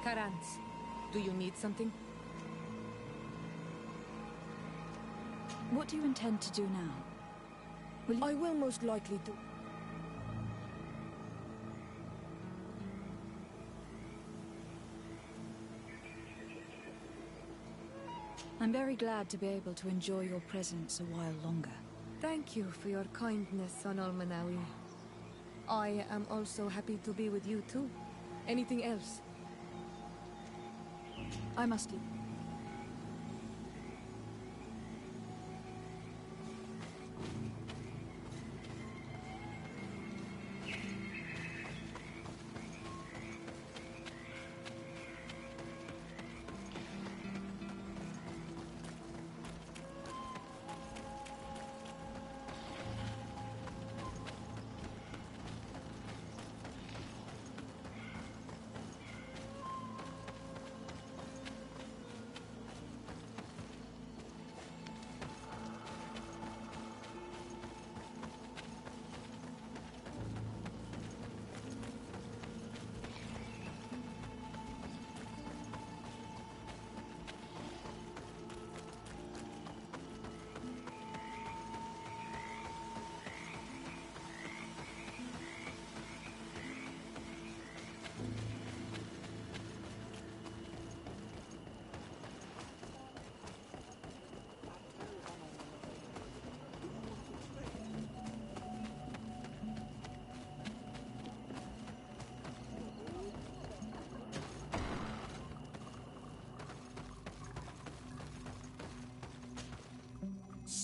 Karans, do you need something? What do you intend to do now? Will you... I will most likely do... I'm very glad to be able to enjoy your presence a while longer. Thank you for your kindness on Almanawi. I am also happy to be with you too. Anything else? I must leave.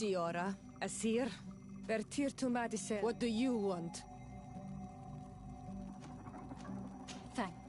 Siora, Asir, Vertirtu Madise. What do you want? Thanks.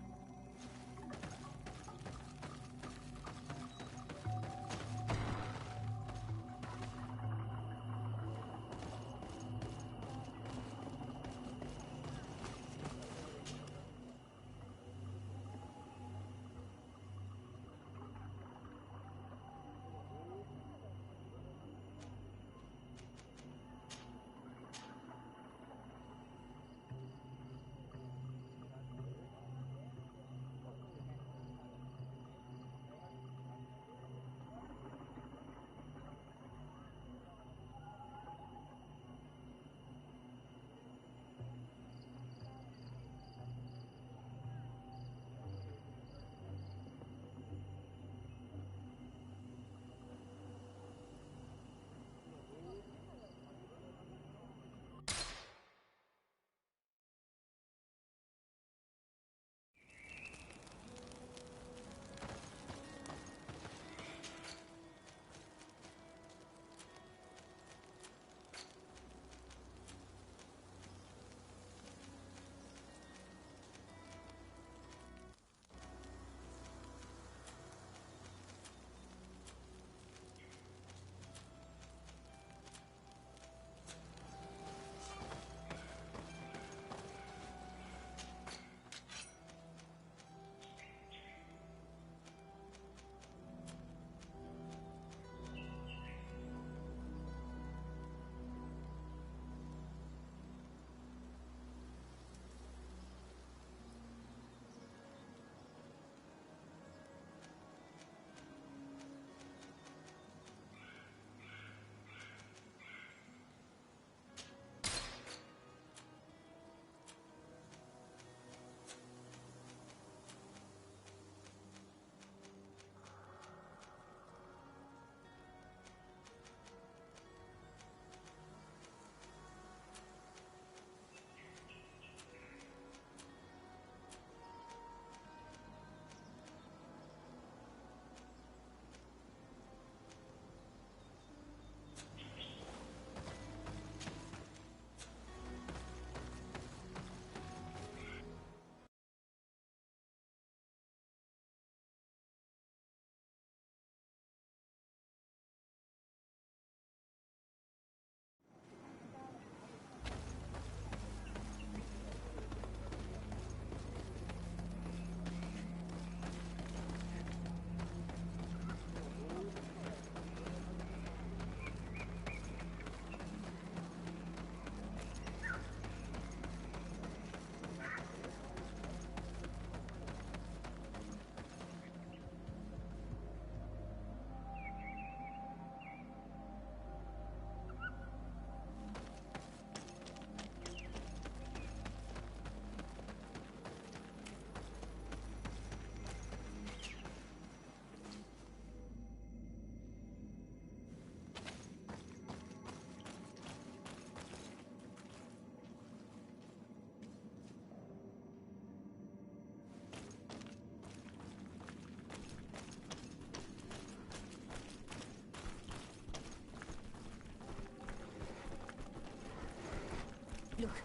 Look,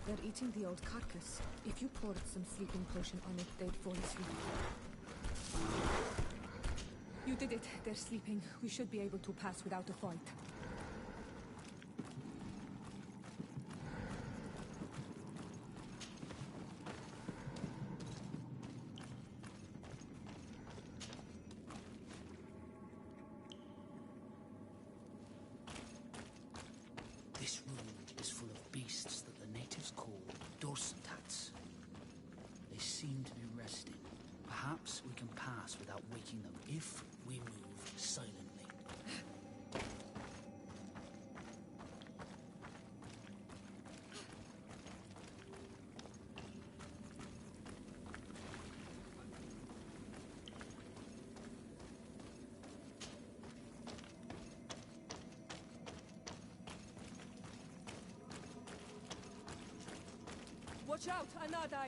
they're eating the old carcass. If you poured some sleeping potion on it, they'd fall asleep. You did it. They're sleeping. We should be able to pass without a fight. This room is full of beasts that the natives call dorsentats. They seem to be resting. Perhaps we can pass without waking them if we move silently. Watch out, Anadai!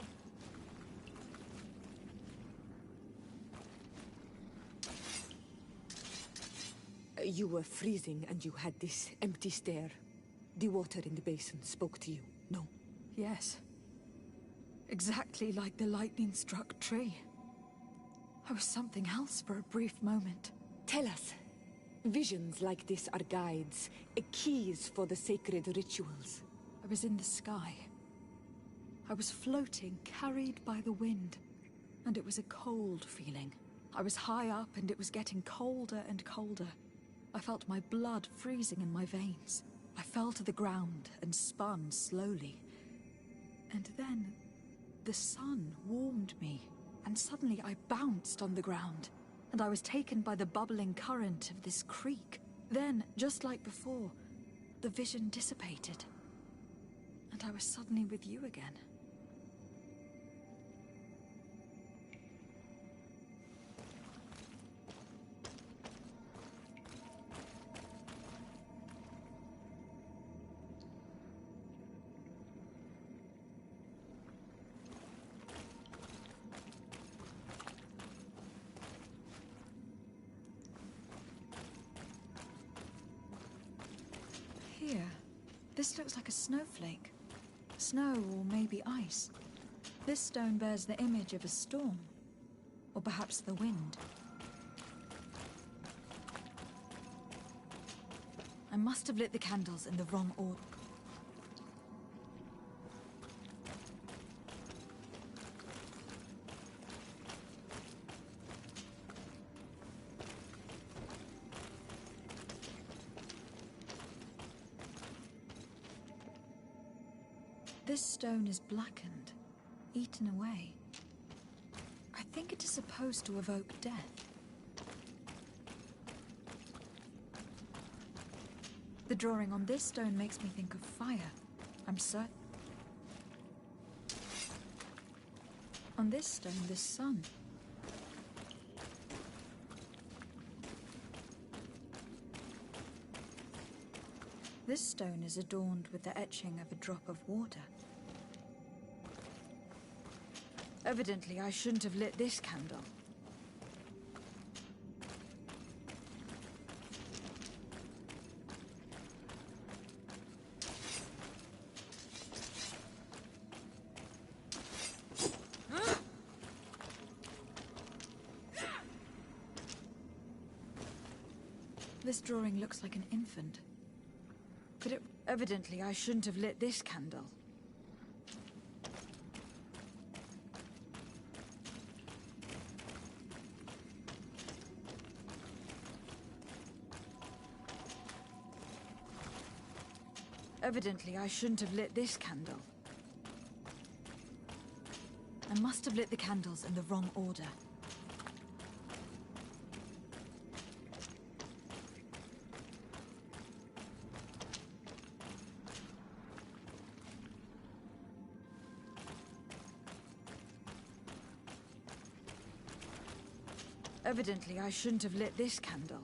You were freezing and you had this empty stare. The water in the basin spoke to you, no? Yes. Exactly like the lightning-struck tree. I was something else for a brief moment. Tell us. Visions like this are guides, keys for the sacred rituals. I was in the sky. I was floating, carried by the wind. And it was a cold feeling. I was high up and it was getting colder and colder. I felt my blood freezing in my veins. I fell to the ground and spun slowly. And then, the sun warmed me, and suddenly I bounced on the ground, and I was taken by the bubbling current of this creek. Then, just like before, the vision dissipated, and I was suddenly with you again. Here, this looks like a snowflake. Snow or maybe ice. This stone bears the image of a storm. Or perhaps the wind. I must have lit the candles in the wrong order. This stone is blackened, eaten away. I think it is supposed to evoke death. The drawing on this stone makes me think of fire. I'm certain. On this stone, the sun. This stone is adorned with the etching of a drop of water. Evidently, I shouldn't have lit this candle. This drawing looks like an infant. But evidently, I shouldn't have lit this candle. Evidently, I shouldn't have lit this candle. I must have lit the candles in the wrong order. Evidently, I shouldn't have lit this candle.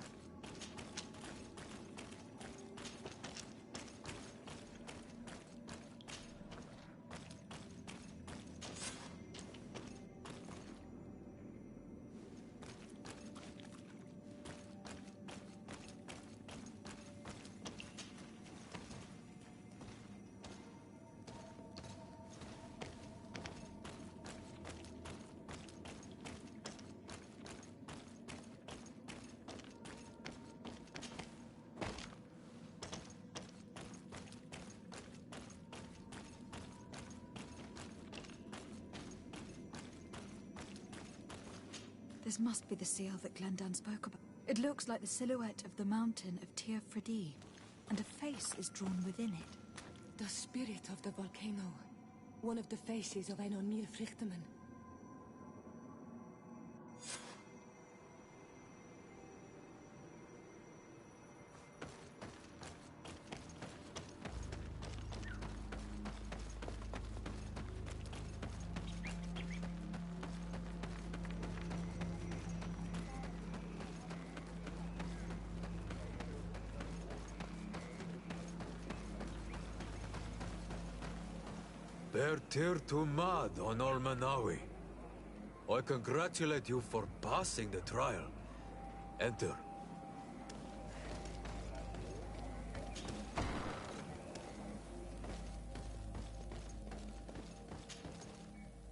This must be the seal that Glendan spoke about. It looks like the silhouette of the mountain of Tir Fredi, and a face is drawn within it. The spirit of the volcano. One of the faces of Einonir Frichtemann. Bertir to Mad on Ormanawi. I congratulate you for passing the trial. Enter.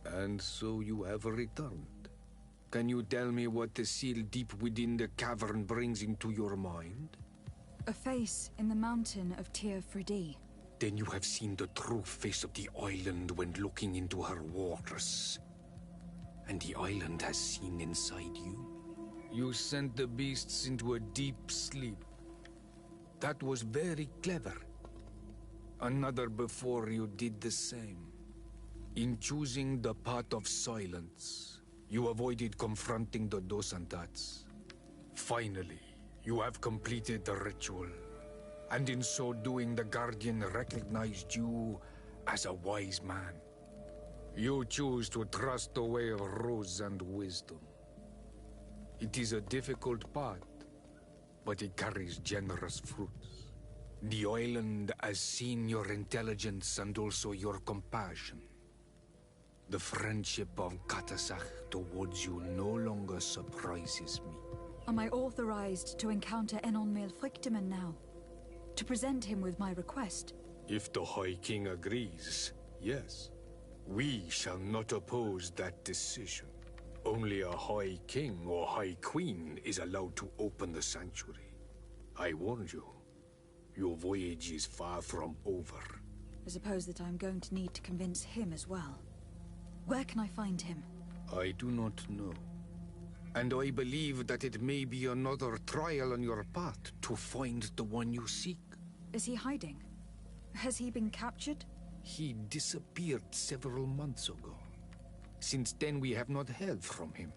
And so you have returned. Can you tell me what the seal deep within the cavern brings into your mind? A face in the mountain of Tir Fredi. Then you have seen the true face of the island when looking into her waters. And the island has seen inside you. You sent the beasts into a deep sleep. That was very clever. Another before you did the same. In choosing the path of silence, you avoided confronting the Dosantats. Finally, you have completed the ritual. And in so doing, the Guardian recognized you as a wise man. You choose to trust the way of rose and wisdom. It is a difficult path, but it carries generous fruits. The island has seen your intelligence and also your compassion. The friendship of Katasach towards you no longer surprises me. Am I authorized to encounter Enonmil Frichtemann now? To present him with my request? If the High King agrees, yes. We shall not oppose that decision. Only a High King or High Queen is allowed to open the sanctuary. I warned you. Your voyage is far from over. I suppose that I'm going to need to convince him as well. Where can I find him? I do not know. And I believe that it may be another trial on your path to find the one you seek. Is he hiding? Has he been captured? He disappeared several months ago. Since then, we have not heard from him.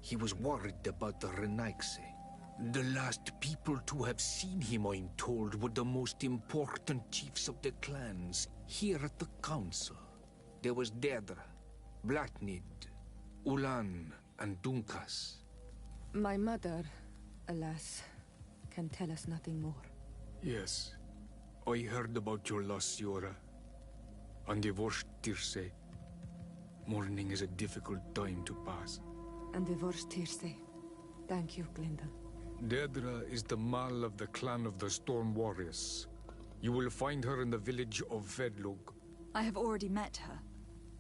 He was worried about the Renaigse. The last people to have seen him, I'm told, were the most important chiefs of the clans here at the council. There was Deirdre, Blatnid, Ulan, and Dunkas. My mother, alas, can tell us nothing more. Yes, I heard about your loss, Yora. And divorced Tirce. Mourning is a difficult time to pass. And divorced Tirce. Thank you, Glinda. Deirdre is the Mal of the clan of the Storm Warriors. You will find her in the village of Vedlug. I have already met her.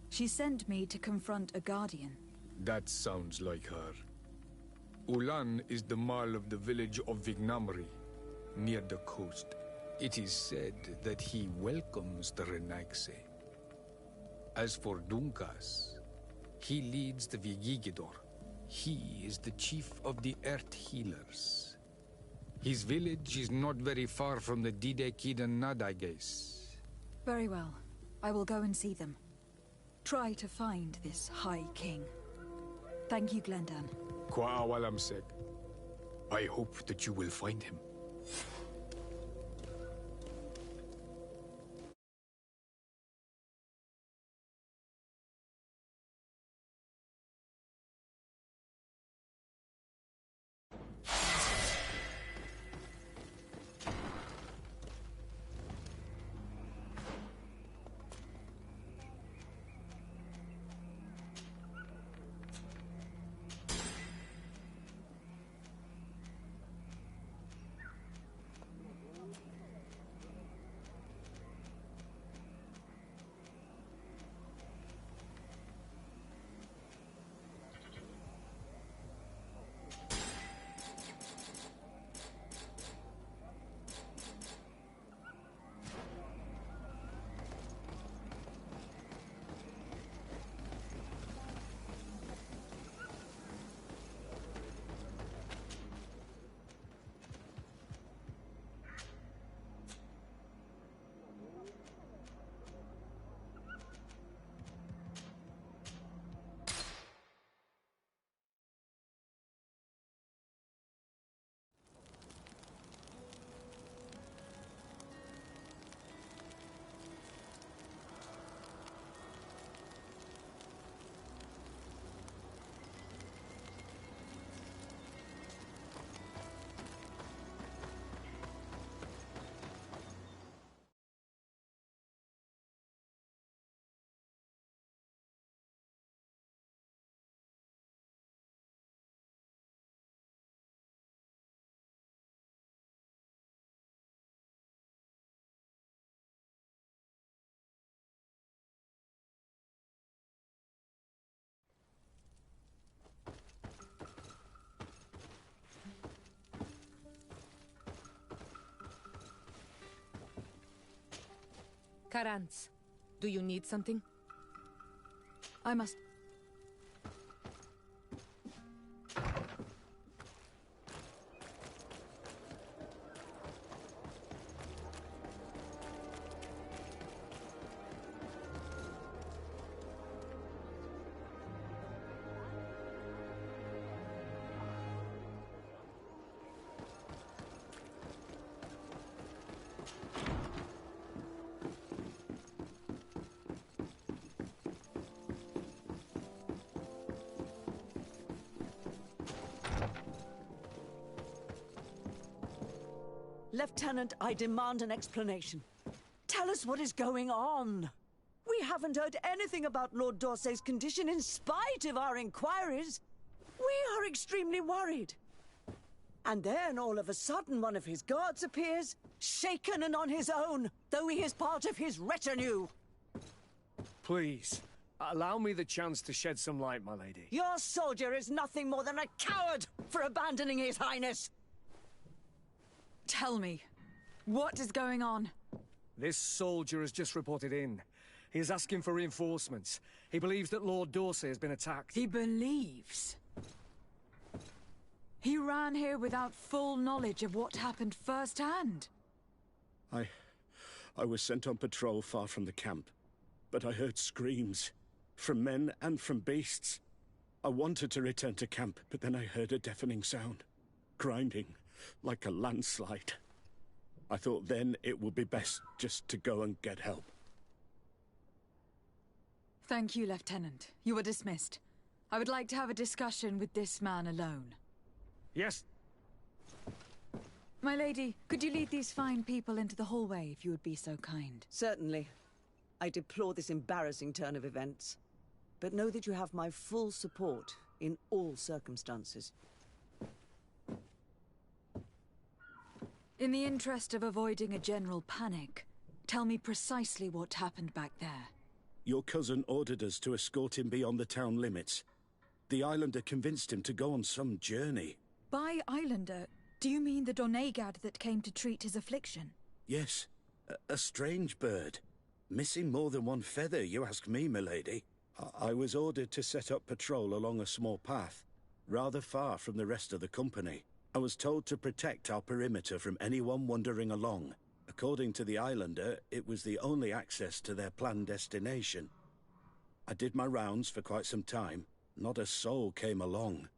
She sent me to confront a guardian. That sounds like her. Ulan is the Mal of the village of Vignamri, near the coast. It is said that he welcomes the Renaigse. As for Dunkas, he leads the Vigigidor. He is the chief of the Earth Healers. His village is not very far from the Didekid and Nadages. Very well. I will go and see them. Try to find this High King. Thank you, Glendan. Kwa'awalamsek. I hope that you will find him. Karantz, do you need something? I must... Lieutenant, I demand an explanation. Tell us what is going on. We haven't heard anything about Lord D'Orsay's condition in spite of our inquiries. We are extremely worried. And then, all of a sudden, one of his guards appears, shaken and on his own, though he is part of his retinue. Please, allow me the chance to shed some light, my lady. Your soldier is nothing more than a coward for abandoning his highness. Tell me, what is going on? This soldier has just reported in. He is asking for reinforcements. He believes that Lord D'Orsay has been attacked. He believes? He ran here without full knowledge of what happened firsthand. I was sent on patrol far from the camp, but I heard screams, from men and from beasts. I wanted to return to camp, but then I heard a deafening sound, grinding, like a landslide. I thought then it would be best just to go and get help. Thank you, Lieutenant. You are dismissed. I would like to have a discussion with this man alone. Yes? My lady, could you lead these fine people into the hallway if you would be so kind? Certainly. I deplore this embarrassing turn of events, but know that you have my full support in all circumstances. In the interest of avoiding a general panic, tell me precisely what happened back there. Your cousin ordered us to escort him beyond the town limits. The islander convinced him to go on some journey. By islander, do you mean the Donegad that came to treat his affliction? Yes, a strange bird. Missing more than one feather, you ask me, milady. I was ordered to set up patrol along a small path, rather far from the rest of the company. I was told to protect our perimeter from anyone wandering along. According to the islander, it was the only access to their planned destination. I did my rounds for quite some time. Not a soul came along.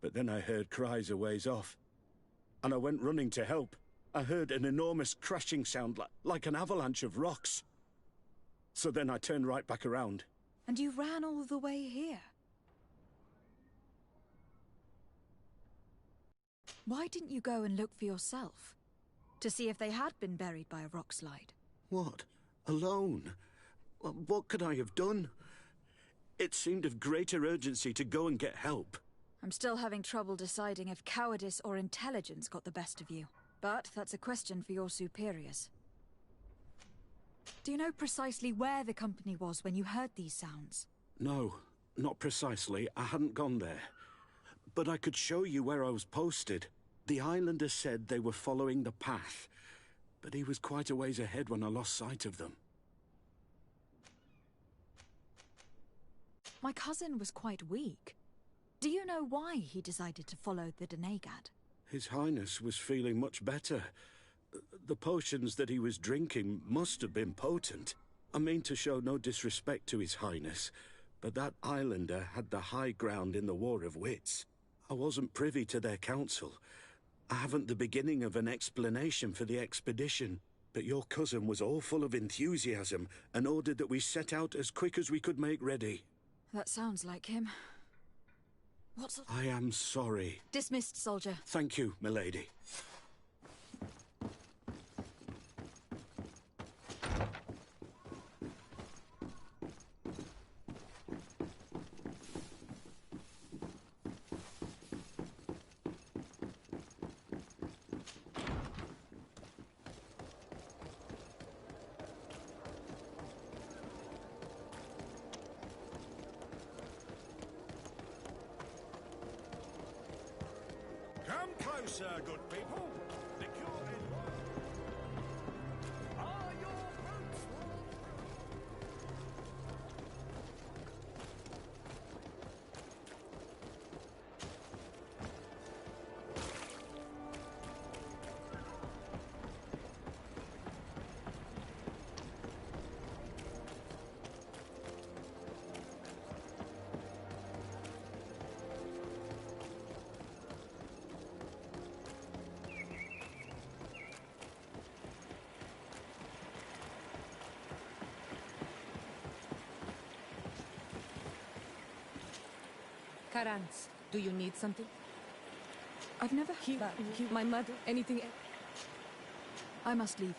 But then I heard cries a ways off, and I went running to help. I heard an enormous crashing sound like an avalanche of rocks. So then I turned right back around. And you ran all the way here? Why didn't you go and look for yourself? To see if they had been buried by a rock slide? What? Alone? What could I have done? It seemed of greater urgency to go and get help. I'm still having trouble deciding if cowardice or intelligence got the best of you. But that's a question for your superiors. Do you know precisely where the company was when you heard these sounds? No, not precisely. I hadn't gone there. But I could show you where I was posted. The islander said they were following the path, but he was quite a ways ahead when I lost sight of them. My cousin was quite weak. Do you know why he decided to follow the Donegad? His Highness was feeling much better. The potions that he was drinking must have been potent. I mean to show no disrespect to His Highness, but that islander had the high ground in the War of Wits. I wasn't privy to their counsel. I haven't the beginning of an explanation for the expedition, but your cousin was all full of enthusiasm and ordered that we set out as quick as we could make ready. That sounds like him. I am sorry. Dismissed, soldier. Thank you, milady. Come closer, good people. The cure in... Are your boots Karans, do you need something? I've never He, my mother, anything? I must leave you.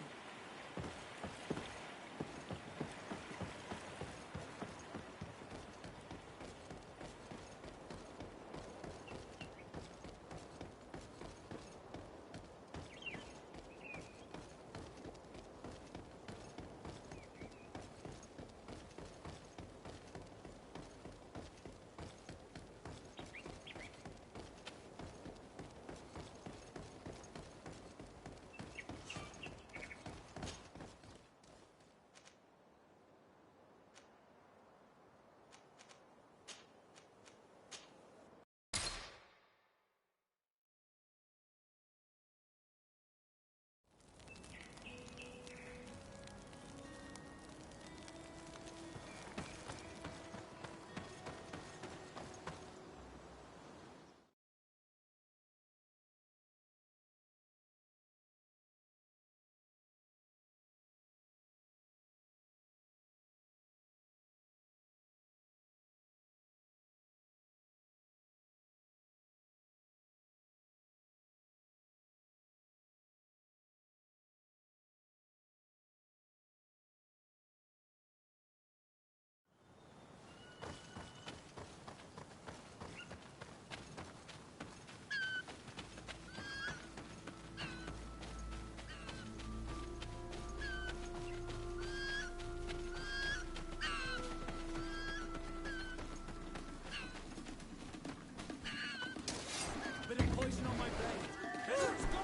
Bit of poison on my blade. Let's go!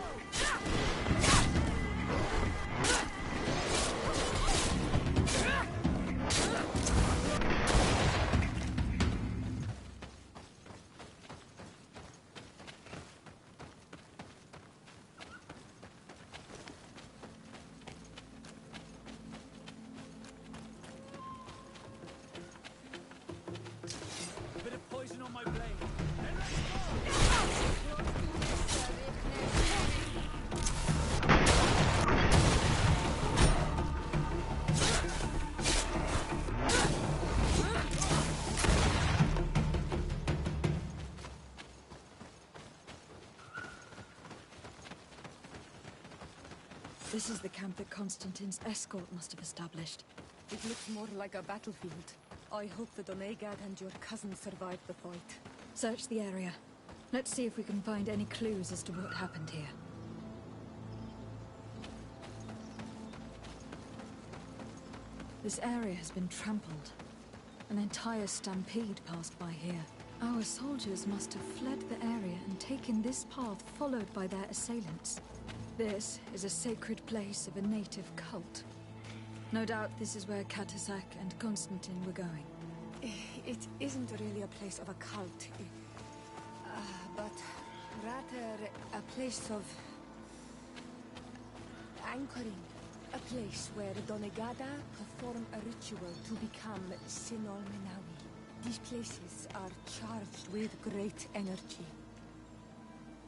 Bit of poison on my blade. This is the camp that Constantine's escort must have established. It looks more like a battlefield. I hope the Donegad and your cousin survived the fight. Search the area. Let's see if we can find any clues as to what happened here. This area has been trampled. An entire stampede passed by here. Our soldiers must have fled the area and taken this path followed by their assailants. This is a sacred place of a native cult. No doubt this is where Katasak and Constantine were going. It isn't really a place of a cult, but rather a place of anchoring. A place where Donegada perform a ritual to become Sinol Menawi. These places are charged with great energy.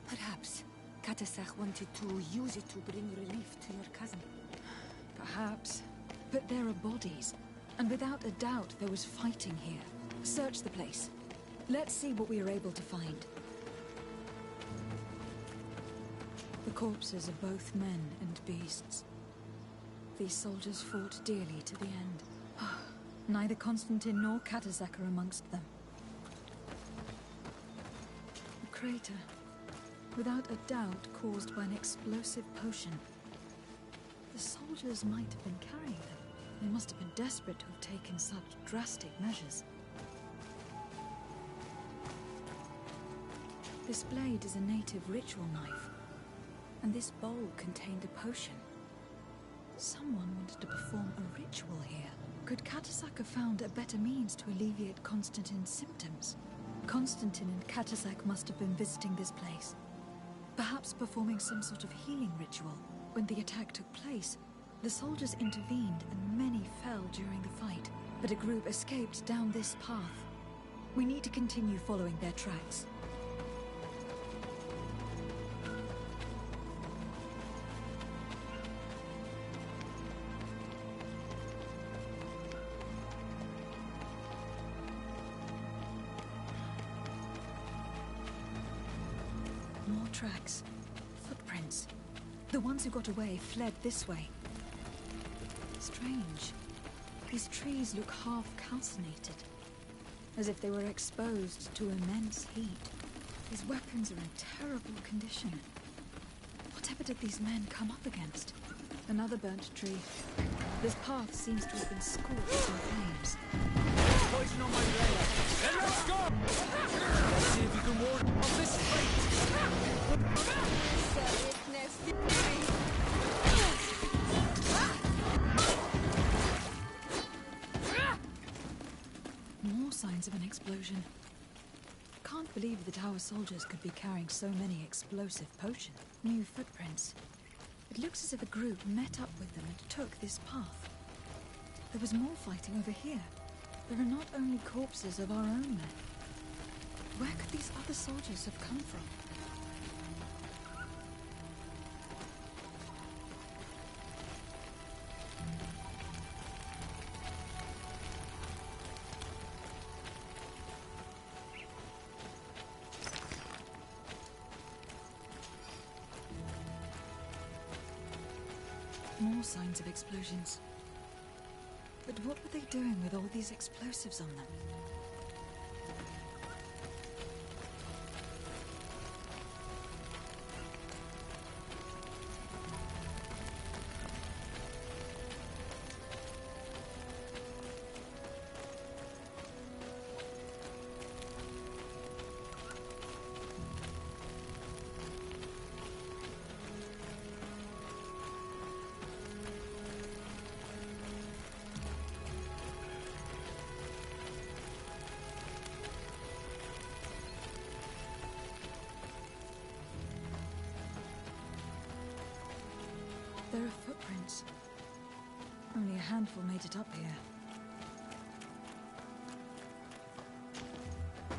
Perhaps Katasak wanted to use it to bring relief to your cousin. Perhaps. But there are bodies. And without a doubt, there was fighting here. Search the place. Let's see what we are able to find. The corpses are both men and beasts. These soldiers fought dearly to the end. Neither Constantine nor Katasak are amongst them. A crater. Without a doubt caused by an explosive potion. The soldiers might have been carrying them. They must have been desperate to have taken such drastic measures. This blade is a native ritual knife. And this bowl contained a potion. Someone wanted to perform a ritual here. Could Katasak have found a better means to alleviate Constantine's symptoms? Constantine and Katasak must have been visiting this place. Perhaps performing some sort of healing ritual. When the attack took place, the soldiers intervened and many fell during the fight, but a group escaped down this path. We need to continue following their tracks. tracks. Footprints. The ones who got away fled this way. Strange. These trees look half calcinated, as if they were exposed to immense heat. These weapons are in terrible condition. Whatever did these men come up against? Another burnt tree. This path seems to have been scorched in flames. Poison on my blade. Then let's go! Let's see if you can ward off this fate. More signs of an explosion. Can't believe that our soldiers could be carrying so many explosive potions. New footprints. It looks as if a group met up with them and took this path. There was more fighting over here. There are not only corpses of our own men. Where could these other soldiers have come from? More signs of explosions. But what were they doing with all these explosives on them? There are footprints. Only a handful made it up here.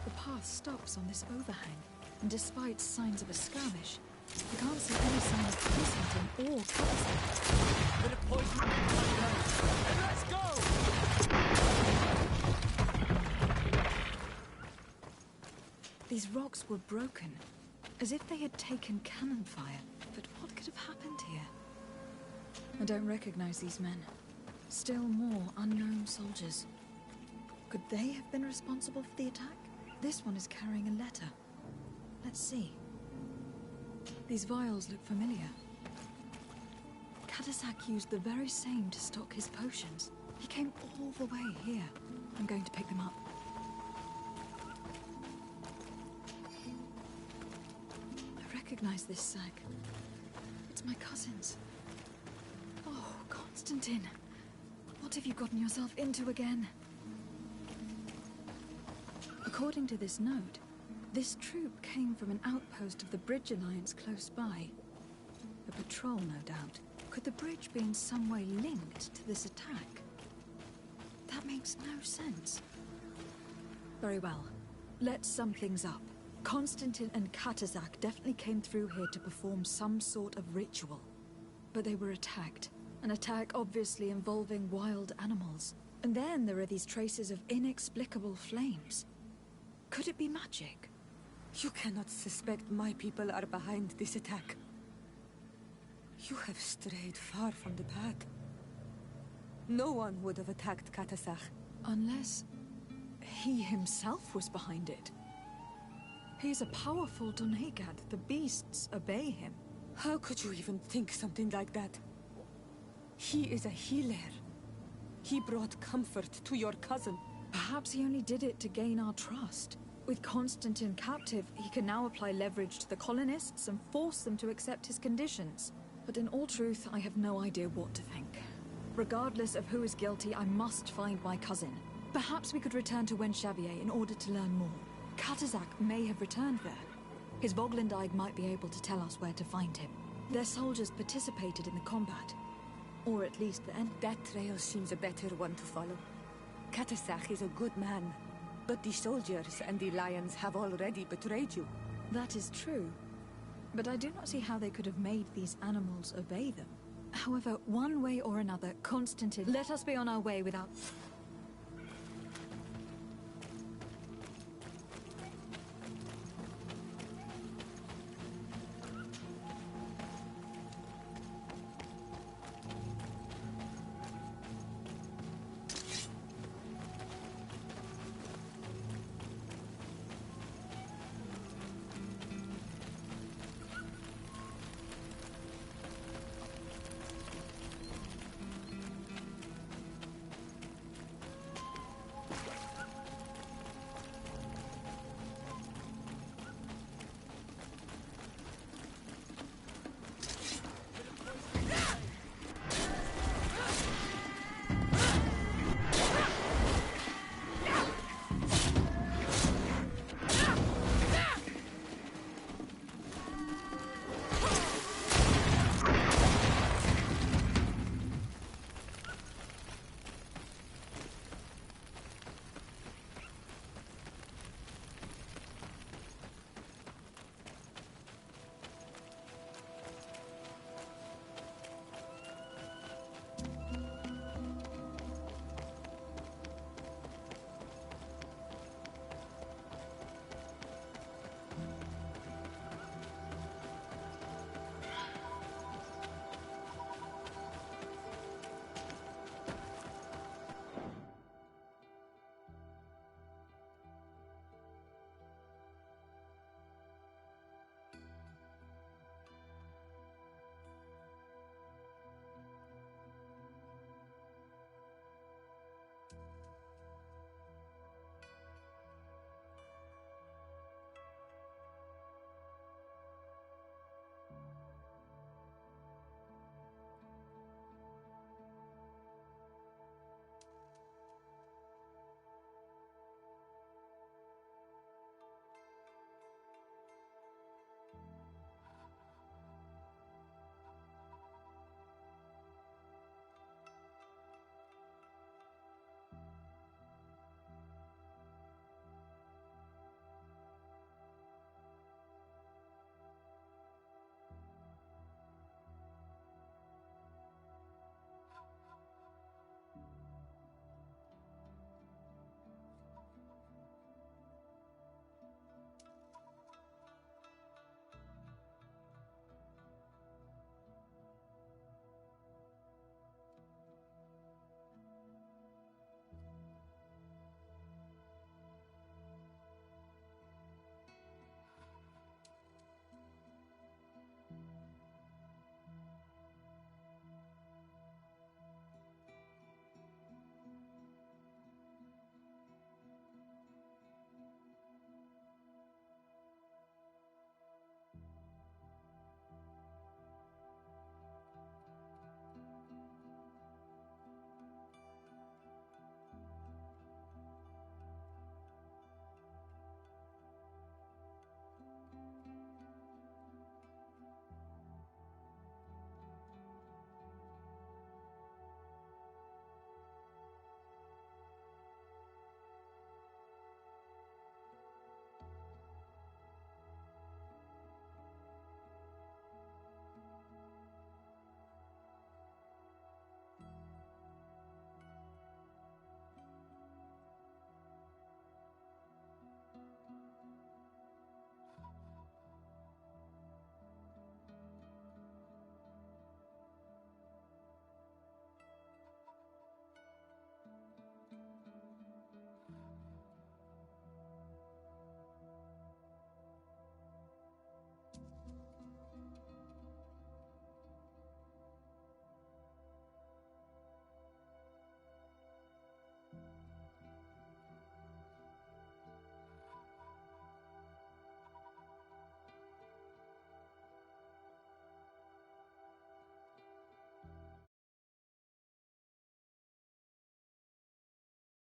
The path stops on this overhang, and despite signs of a skirmish, you can't see any sign of police hunting or cover. Bit of poison on my blade. And let's go! These rocks were broken, as if they had taken cannon fire. But what could have happened here? I don't recognize these men. Still more unknown soldiers. Could they have been responsible for the attack? This one is carrying a letter. Let's see. These vials look familiar. Katasak used the very same to stock his potions. He came all the way here. I'm going to pick them up. I recognize this sack. It's my cousin's. Oh, Constantine. What have you gotten yourself into again? According to this note, this troop came from an outpost of the Bridge Alliance close by. A patrol, no doubt. Could the bridge be in some way linked to this attack? That makes no sense. Very well. Let's sum things up. Constantine and Katazak definitely came through here to perform some sort of ritual. But they were attacked. An attack obviously involving wild animals. And then there are these traces of inexplicable flames. Could it be magic? You cannot suspect my people are behind this attack. You have strayed far from the path. No one would have attacked Katasach. Unless he himself was behind it. He is a powerful Donegad. The beasts obey him. How could you even think something like that? He is a healer. He brought comfort to your cousin. Perhaps he only did it to gain our trust. With Constantine captive, he can now apply leverage to the colonists and force them to accept his conditions. But in all truth, I have no idea what to think. Regardless of who is guilty, I must find my cousin. Perhaps we could return to Wenxavier in order to learn more. Katazak may have returned there. His Voglandaig might be able to tell us where to find him. Their soldiers participated in the combat. Or at least the end. That trail seems a better one to follow. Katasach is a good man. But the soldiers and the lions have already betrayed you. That is true. But I do not see how they could have made these animals obey them. However, one way or another, Constantine, let us be on our way without...